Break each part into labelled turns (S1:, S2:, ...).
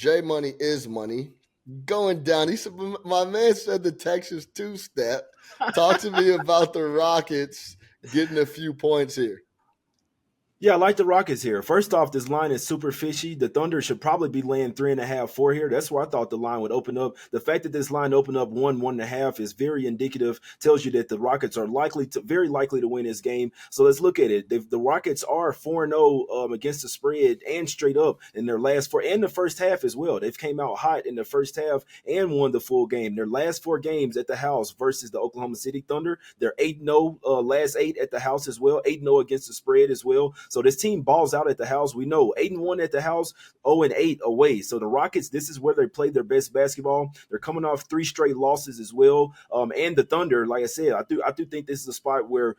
S1: J Money is money. Going down. He said, my man said the Texas two-step. Talk to me about the Rockets getting a few points here.
S2: Yeah, I like the Rockets here. First off, this line is super fishy. The Thunder should probably be laying 3.5, 4 here. That's where I thought the line would open up. The fact that this line opened up 1.5 is very indicative. Tells you that the Rockets are very likely to win this game. So let's look at it. The Rockets are 4-0 against the spread and straight up in their last four, and the first half as well. They've came out hot in the first half and won the full game. Their last 4 games at the house versus the Oklahoma City Thunder, they're 8-0 last 8 at the house as well. 8-0 against the spread as well. So this team balls out at the house. We know 8-1 at the house, 0-8 away. So the Rockets, this is where they play their best basketball. They're coming off 3 straight losses as well. And the Thunder, like I said, I do think this is a spot where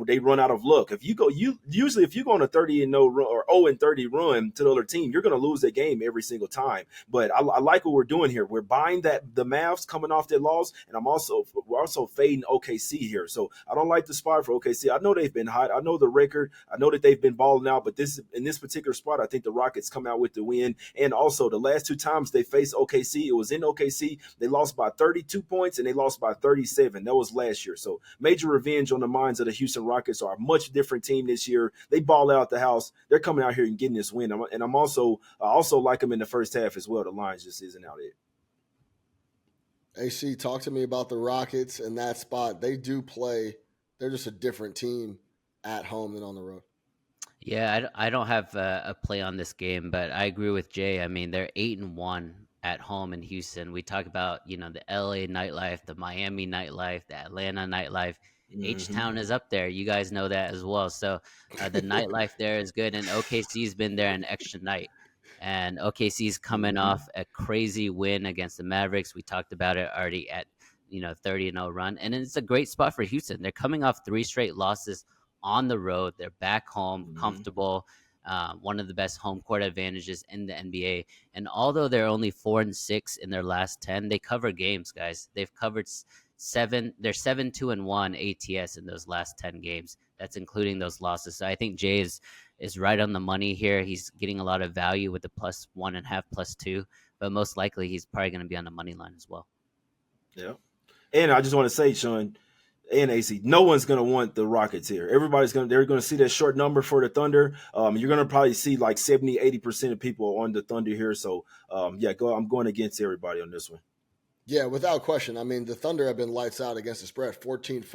S2: they run out of luck. If you go on a 30-0 run or 0-30 run to the other team, you're going to lose that game every single time. But I like what we're doing here. We're buying the Mavs coming off their loss, and we're also fading OKC here. So I don't like the spot for OKC. I know they've been hot. I know the record. I know that they've been balling out, but in this particular spot, I think the Rockets come out with the win. And also, the last 2 times they faced OKC, it was in OKC. They lost by 32 points and they lost by 37. That was last year. So major revenge on the minds of the Houston Rockets. Are a much different team this year. They ball out the house. They're coming out here and getting this win. And I also like them in the first half as well. The lines just isn't out there.
S1: AC, talk to me about the Rockets and that spot. They do play. They're just a different team at home than on the road.
S3: Yeah, I don't have a play on this game, but I agree with Jay. I mean, they're 8-1 at home in Houston. We talk about, the LA nightlife, the Miami nightlife, the Atlanta nightlife. H-Town is up there. You guys know that as well. So the nightlife there is good, and OKC's been there an extra night. And OKC's coming off a crazy win against the Mavericks. We talked about it already at 30-0 run, and it's a great spot for Houston. They're coming off 3 straight losses on the road. They're back home, comfortable. One of the best home court advantages in the NBA. And although they're only 4-6 in their last 10, they cover games, guys. They've covered 7. They're 7-2-1 ATS in those last 10 games. That's including those losses. So I think Jay is right on the money here. He's getting a lot of value with the +1.5, +2, but most likely he's probably going to be on the money line as well.
S2: Yeah. And I just want to say, Sean and AC, no one's going to want the Rockets here. They're going to see that short number for the Thunder. You're going to probably see like 70-80% of people on the Thunder here. So, I'm going against everybody on this one.
S1: Yeah, without question. I mean, the Thunder have been lights out against the spread. 14-4-1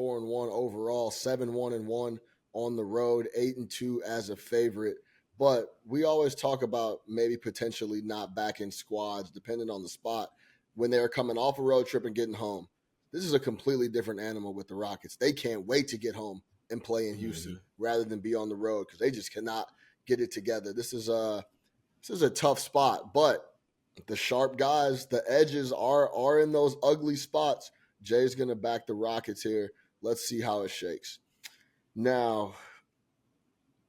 S1: overall, 7-1-1 on the road, 8-2 as a favorite. But we always talk about maybe potentially not backing squads, depending on the spot, when they're coming off a road trip and getting home. This is a completely different animal with the Rockets. They can't wait to get home and play in Houston rather than be on the road because they just cannot get it together. This is a tough spot, but the sharp guys, the edges are in those ugly spots. Jay's going to back the Rockets here. Let's see how it shakes. Now,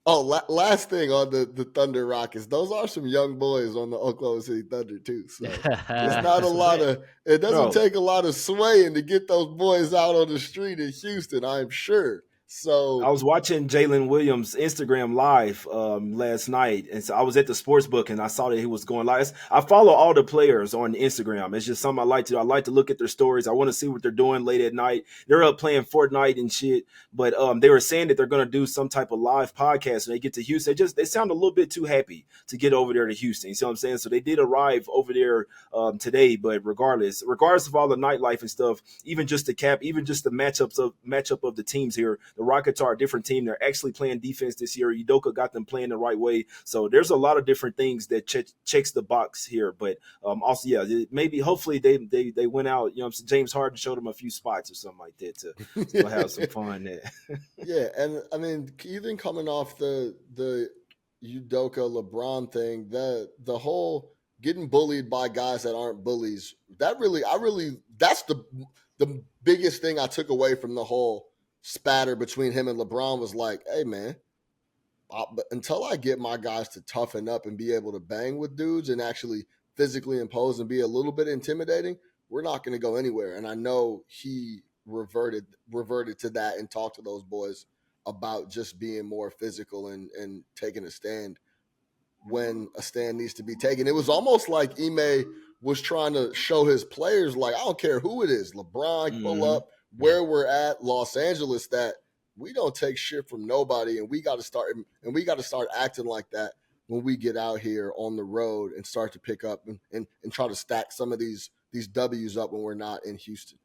S1: last thing on the Thunder Rockets. Those are some young boys on the Oklahoma City Thunder too. So it's not a lot of – it doesn't take a lot of swaying to get those boys out on the street in Houston, I'm sure. So
S2: I was watching Jalen Williams' Instagram live last night, and so I was at the sports book, and I saw that he was going live. I follow all the players on Instagram. It's just something I like to do. I like to look at their stories. I want to see what they're doing late at night. They're up playing Fortnite and shit, but they were saying that they're going to do some type of live podcast when they get to Houston. They sound a little bit too happy to get over there to Houston. You see what I'm saying? So they did arrive over there today, but regardless of all the nightlife and stuff, even just the matchup of the teams here, the Rockets are a different team. They're actually playing defense this year. Udoka got them playing the right way. So there's a lot of different things that checks the box here. But also, yeah, maybe hopefully they went out. James Harden showed them a few spots or something like that to have some fun there.
S1: Yeah, and I mean, even coming off the Udoka LeBron thing, the whole getting bullied by guys that aren't bullies, that's the biggest thing I took away from the whole spatter between him and LeBron was like, hey, man, until I get my guys to toughen up and be able to bang with dudes and actually physically impose and be a little bit intimidating, we're not going to go anywhere. And I know he reverted to that and talked to those boys about just being more physical and taking a stand. when a stand needs to be taken. It was almost like Ime was trying to show his players, like, I don't care who it is, LeBron, pull up, where we're at, Los Angeles, that we don't take shit from nobody, and we got to start acting like that when we get out here on the road and start to pick up and try to stack some of these W's up when we're not in Houston.